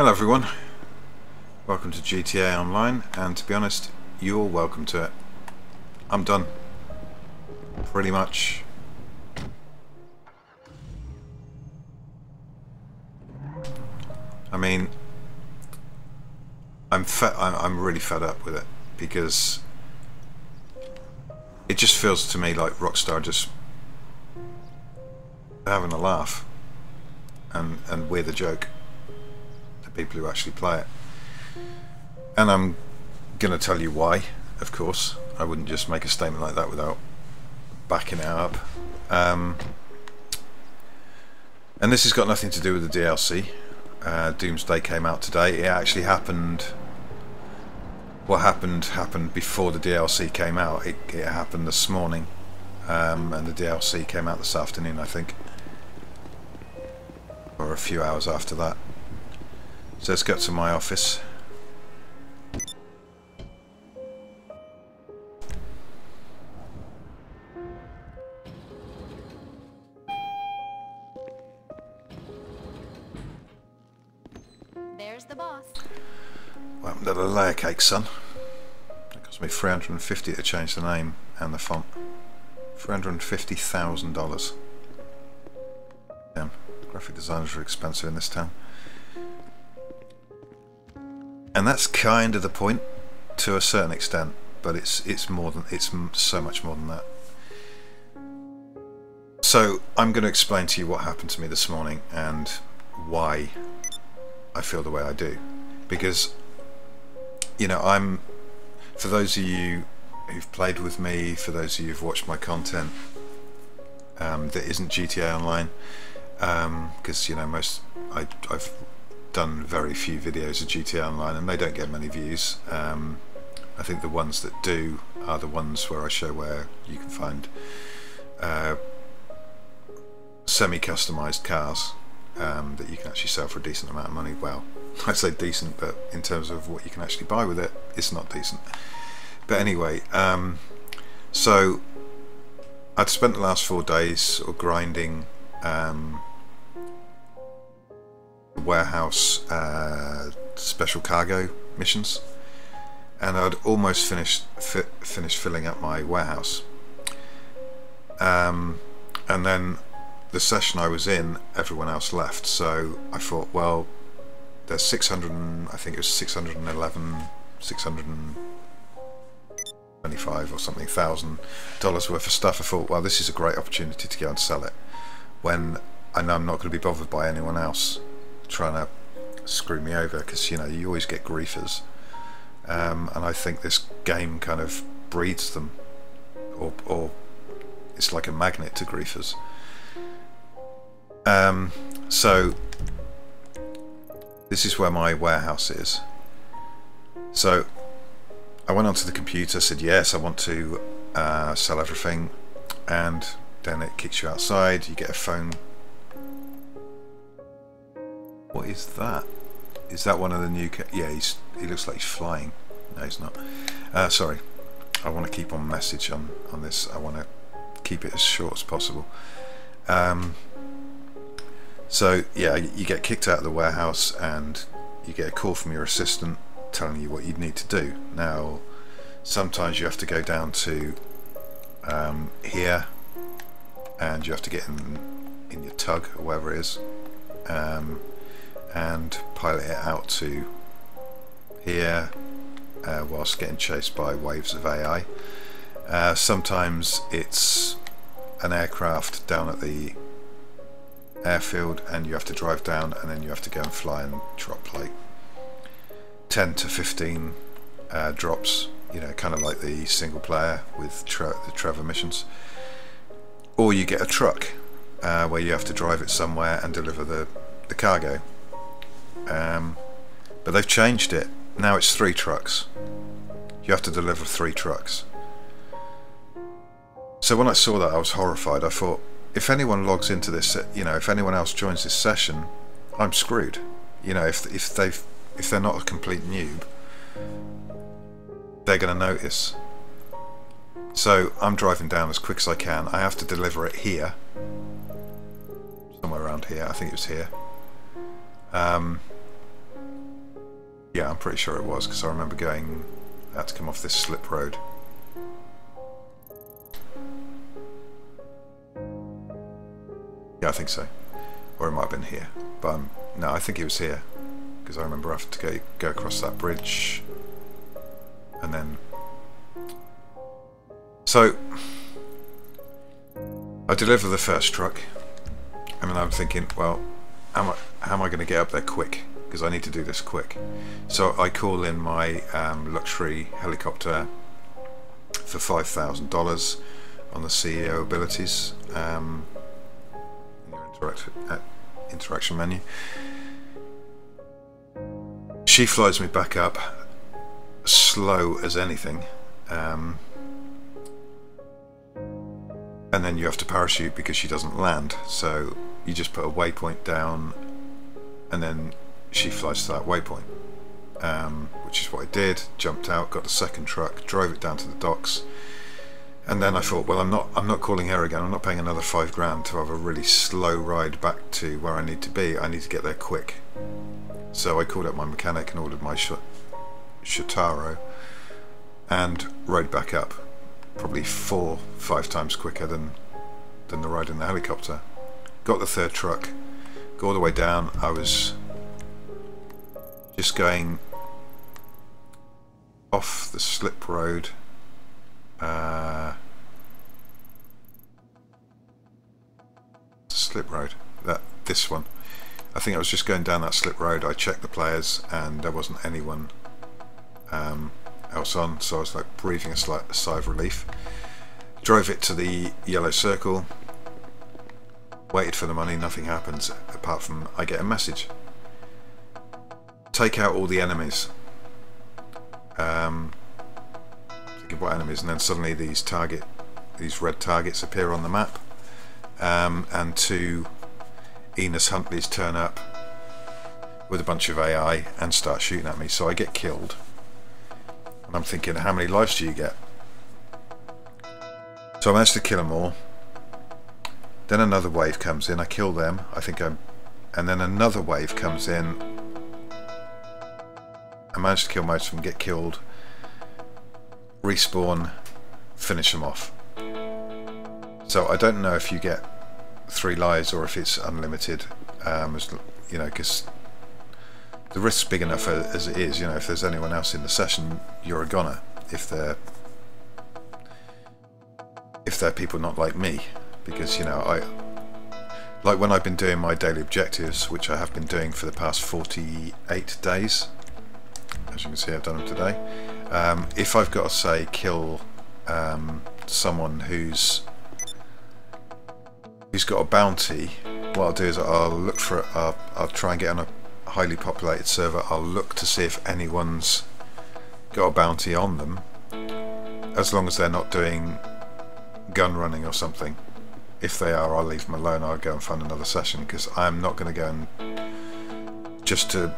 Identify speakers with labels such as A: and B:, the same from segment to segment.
A: Hello everyone, welcome to GTA Online, and to be honest, you're welcome to it. I'm done. Pretty much. I mean, I'm really fed up with it, because it just feels to me like Rockstar just having a laugh, and we're the joke. People who actually play it, and I'm gonna tell you why. Of course, I wouldn't just make a statement like that without backing it up. And this has got nothing to do with the DLC. Doomsday came out today. It actually happened. What happened before the DLC came out. It happened this morning, and the DLC came out this afternoon, I think, or a few hours after that. So let's get to my office.
B: There's the boss.
A: What happened to the layer cake, son? It cost me $350 to change the name and the font. $350,000. Damn, graphic designers are expensive in this town. And that's kind of the point, to a certain extent, but it's more than, it's so much more than that. So I'm going to explain to you what happened to me this morning and why I feel the way I do, because, you know, for those of you who've played with me, for those of you who've watched my content that isn't GTA Online, because, you know, I've done very few videos of GTA Online and they don't get many views. I think the ones that do are the ones where I show where you can find semi-customized cars that you can actually sell for a decent amount of money. Well, I say decent, but in terms of what you can actually buy with it, it's not decent. But anyway, so I'd spent the last 4 days sort of grinding warehouse special cargo missions, and I'd almost finished filling up my warehouse, and then the session I was in, everyone else left, so I thought, well, there's 600 and, I think it was 611, 625 or something $1,000 worth of stuff. I thought, well, this is a great opportunity to go and sell it when I know I'm not going to be bothered by anyone else trying to screw me over, because, you know, you always get griefers, and I think this game kind of breeds them, or it's like a magnet to griefers. So this is where my warehouse is. So I went onto the computer, said yes, I want to sell everything, and then it kicks you outside. You get a phone. What is that? Is that one of the new... Yeah, he looks like he's flying. No, he's not. Sorry. I want to keep on message on this. I want to keep it as short as possible. So, yeah, you get kicked out of the warehouse and you get a call from your assistant telling you what you need to do. Now, sometimes you have to go down to here, and you have to get in your tug or whatever it is, and pilot it out to here whilst getting chased by waves of AI. Sometimes it's an aircraft down at the airfield and you have to drive down, and then you have to go and fly and drop like 10 to 15 drops, you know, kind of like the single player with the Trevor missions. Or you get a truck where you have to drive it somewhere and deliver the cargo. But they've changed it. Now it's 3 trucks. You have to deliver 3 trucks. So when I saw that, I was horrified. I thought, if anyone logs into this, you know, if anyone else joins this session, I'm screwed. You know, if they're not a complete noob, they're going to notice. So I'm driving down as quick as I can. I have to deliver it here, somewhere around here. I think it was here. Yeah, I'm pretty sure it was, because I remember going, I had to come off this slip road. Yeah, I think so. Or it might have been here. But no, I think it was here, because I remember having to go across that bridge. And then... So, I deliver the first truck, and then I'm thinking, well, how am I going to get up there quick? Because I need to do this quick. So I call in my luxury helicopter for $5,000 on the CEO abilities in your interaction menu. She flies me back up, slow as anything, and then you have to parachute because she doesn't land. So you just put a waypoint down, and then she flies to that waypoint, which is what I did. Jumped out, got the second truck, drove it down to the docks, and then I thought, well, I'm not calling her again. I'm not paying another $5,000 to have a really slow ride back to where I need to be. I need to get there quick. So I called up my mechanic and ordered my Shotaro and rode back up, probably 4-5 times quicker than the ride in the helicopter. Got the third truck, go all the way down. I was just going off the slip road, this one. I think I was just going down that slip road. I checked the players and there wasn't anyone else on, so I was like breathing a slight sigh of relief. Drove it to the yellow circle, waited for the money. Nothing happens apart from I get a message: take out all the enemies. Thinking what enemies, and then suddenly these red targets appear on the map, and two Enos Huntleys turn up with a bunch of AI and start shooting at me. So I get killed, and I'm thinking, how many lives do you get? So I managed to kill them all. Then another wave comes in, I kill them, and then another wave comes in. I managed to kill most of them, get killed, respawn, finish them off. So I don't know if you get 3 lives or if it's unlimited, you know, because the risk's big enough as it is. You know, if there's anyone else in the session, you're a goner. If they're people not like me, because, you know, like when I've been doing my daily objectives, which I have been doing for the past 48 days, as you can see I've done them today. If I've got to say kill someone who's got a bounty, what I'll do is I'll try and get on a highly populated server. I'll look to see if anyone's got a bounty on them, as long as they're not doing gun running or something. If they are, I'll leave them alone. I'll go and find another session, because I'm not going to go and just to,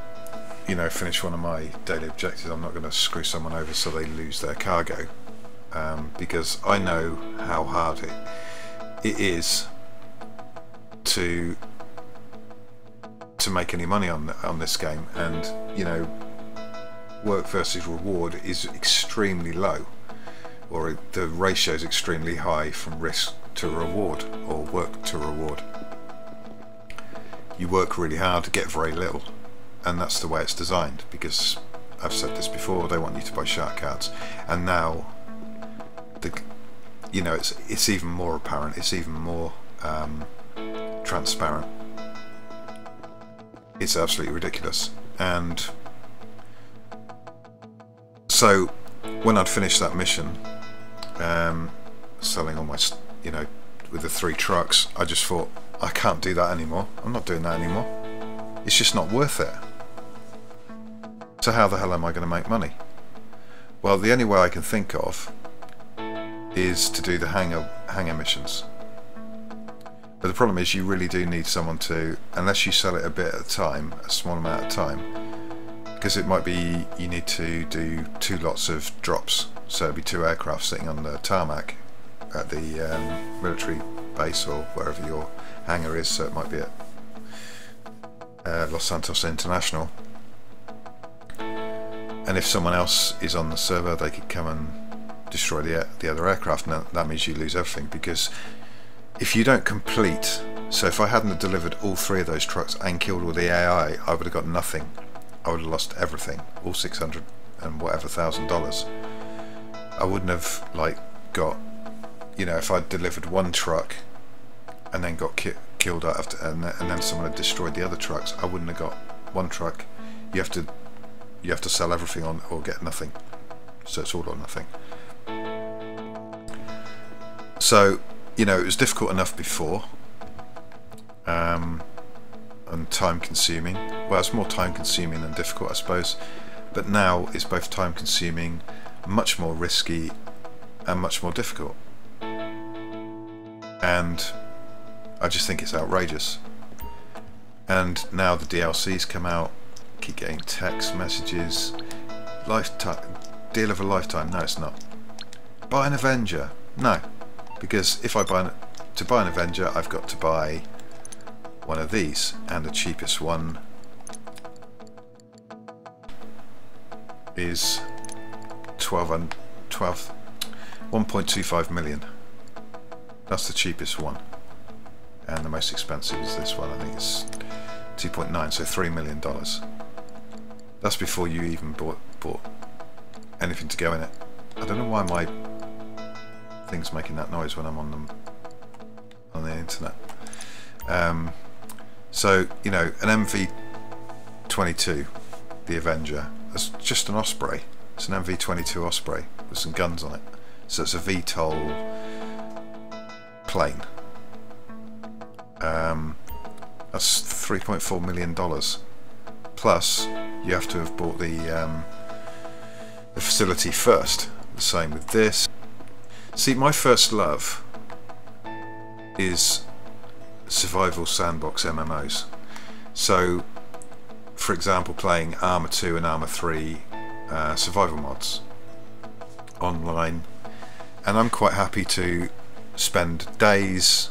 A: you know, finish one of my daily objectives. I'm not going to screw someone over so they lose their cargo, because I know how hard it is to make any money on this game, and, you know, work versus reward is extremely low, or the ratio is extremely high from risk to reward, or work to reward. You work really hard to get very little, and that's the way it's designed, because I've said this before, they want you to buy shark cards, and now you know, it's even more apparent, it's even more transparent. It's absolutely ridiculous. And so when I'd finished that mission, selling all my, you know, with the 3 trucks, I just thought, I can't do that anymore. I'm not doing that anymore. It's just not worth it. So how the hell am I going to make money? Well, the only way I can think of is to do the hangar missions. But the problem is, you really do need someone to, unless you sell it a bit at a time, a small amount at a time, because it might be you need to do 2 lots of drops. So it'll be 2 aircraft sitting on the tarmac at the military base or wherever your hangar is. So it might be at Los Santos International. and if someone else is on the server, they could come and destroy the other aircraft, and that means you lose everything. Because if you don't complete, so if I hadn't have delivered all 3 of those trucks and killed all the AI, I would have got nothing. I would have lost everything, all 600 and whatever $1,000. I wouldn't have like got, you know, if I'd delivered 1 truck and then got killed after, and then someone had destroyed the other trucks, I wouldn't have got 1 truck. You have to sell everything on or get nothing. So it's all or nothing. So, you know, it was difficult enough before, and time consuming. Well, it's more time consuming than difficult, I suppose, but now it's both time consuming, much more risky, and much more difficult. And I just think it's outrageous. And now the DLCs come out, keep getting text messages, lifetime, deal of a lifetime. No, it's not. Buy an Avenger. No, because if I to buy an Avenger, I've got to buy one of these, and the cheapest one is 1.25 million. That's the cheapest one, and the most expensive is this one. I think it's 2.9, so $3 million. That's before you even bought anything to go in it. I don't know why my thing's making that noise when I'm on the internet. So, you know, an MV-22, the Avenger, that's just an Osprey. It's an MV-22 Osprey with some guns on it. So it's a VTOL plane. That's $3.4 million. Plus, you have to have bought the facility first. The same with this. See, my first love is survival sandbox MMOs. So, for example, playing Arma 2 and Arma 3 survival mods online, and I'm quite happy to spend days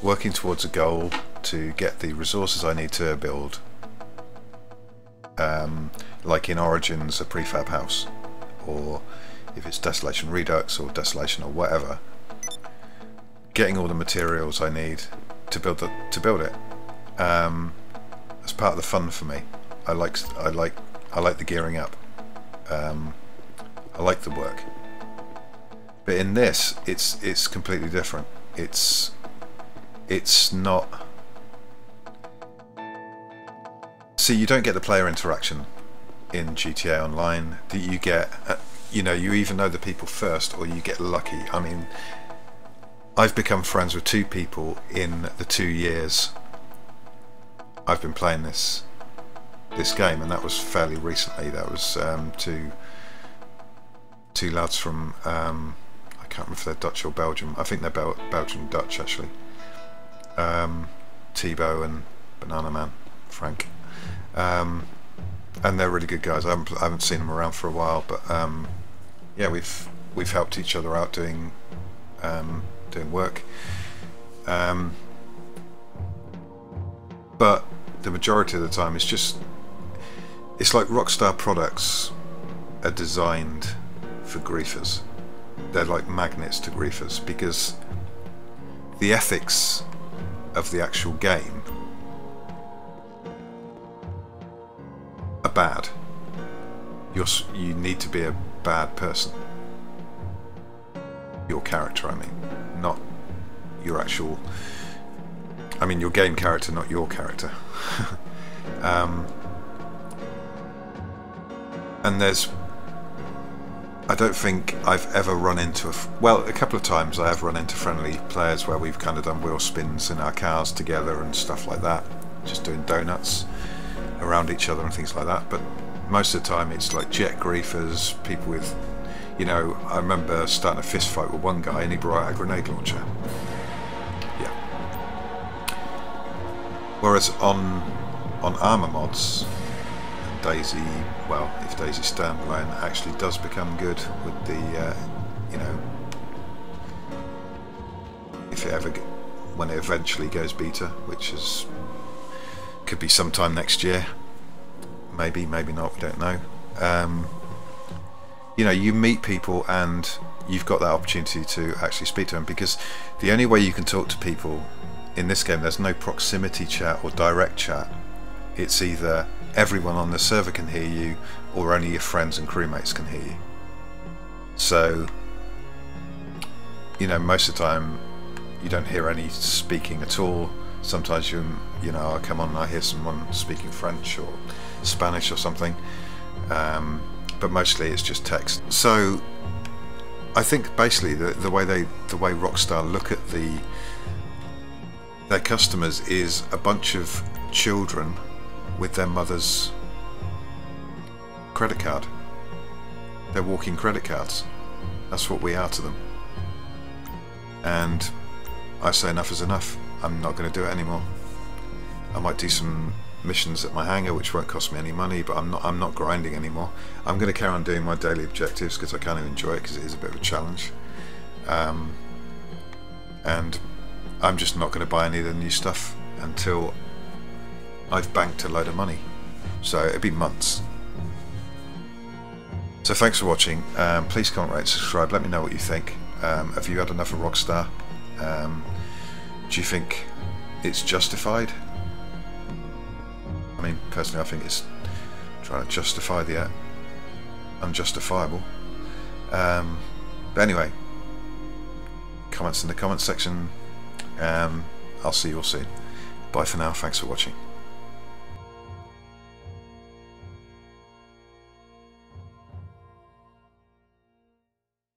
A: working towards a goal to get the resources I need to build, like in Origins, a prefab house, or if it's Desolation Redux or Desolation or whatever, getting all the materials I need to build it. That's part of the fun for me. I like the gearing up. I like the work. But in this, it's completely different. It's not. See, you don't get the player interaction in GTA Online that you get. You know, you either know the people first or you get lucky. I mean, I've become friends with 2 people in the 2 years I've been playing this game, and that was fairly recently. That was two lads from I can't remember if they're Dutch or Belgium. I think they're Belgian Dutch actually. Thibaut and Banana Man, Frank, and they're really good guys. I haven't seen them around for a while, but yeah, we've helped each other out doing work. But the majority of the time it's like Rockstar products are designed for griefers. They're like magnets to griefers, because the ethics of the actual game are bad. You need to be a bad person. Your character, I mean, not your actual. I mean, your game character, not your character. And I don't think I've ever run into well, a couple of times I have run into friendly players where we've kind of done wheel spins in our cars together and stuff like that, just doing donuts around each other and things like that. But most of the time it's like jet griefers, people with, you know, I remember starting a fist fight with one guy and he brought out a grenade launcher. Yeah. Whereas on armor mods, Daisy, well, if Daisy standalone actually does become good with the, you know, if it ever, when it eventually goes beta, which could be sometime next year, maybe not, we don't know. You know, you meet people and you've got that opportunity to actually speak to them, because the only way you can talk to people in this game, there's no proximity chat or direct chat. It's either everyone on the server can hear you or only your friends and crewmates can hear you. So, you know, most of the time you don't hear any speaking at all. Sometimes you know, I come on and I hear someone speaking French or Spanish or something, but mostly it's just text. So I think basically the way Rockstar look at their customers is a bunch of children with their mother's credit card. They're walking credit cards. That's what we are to them. And I say enough is enough. I'm not going to do it anymore. I might do some missions at my hangar which won't cost me any money, but I'm not grinding anymore. I'm going to carry on doing my daily objectives because I kind of enjoy it, because it is a bit of a challenge. And I'm just not going to buy any of the new stuff until I've banked a load of money. So it'll be months. So thanks for watching. Please comment, rate, subscribe. Let me know what you think. Have you had enough of Rockstar? Do you think it's justified? I mean, personally, I think it's trying to justify the unjustifiable. But anyway, comments in the comments section. I'll see you all soon. Bye for now. Thanks for watching.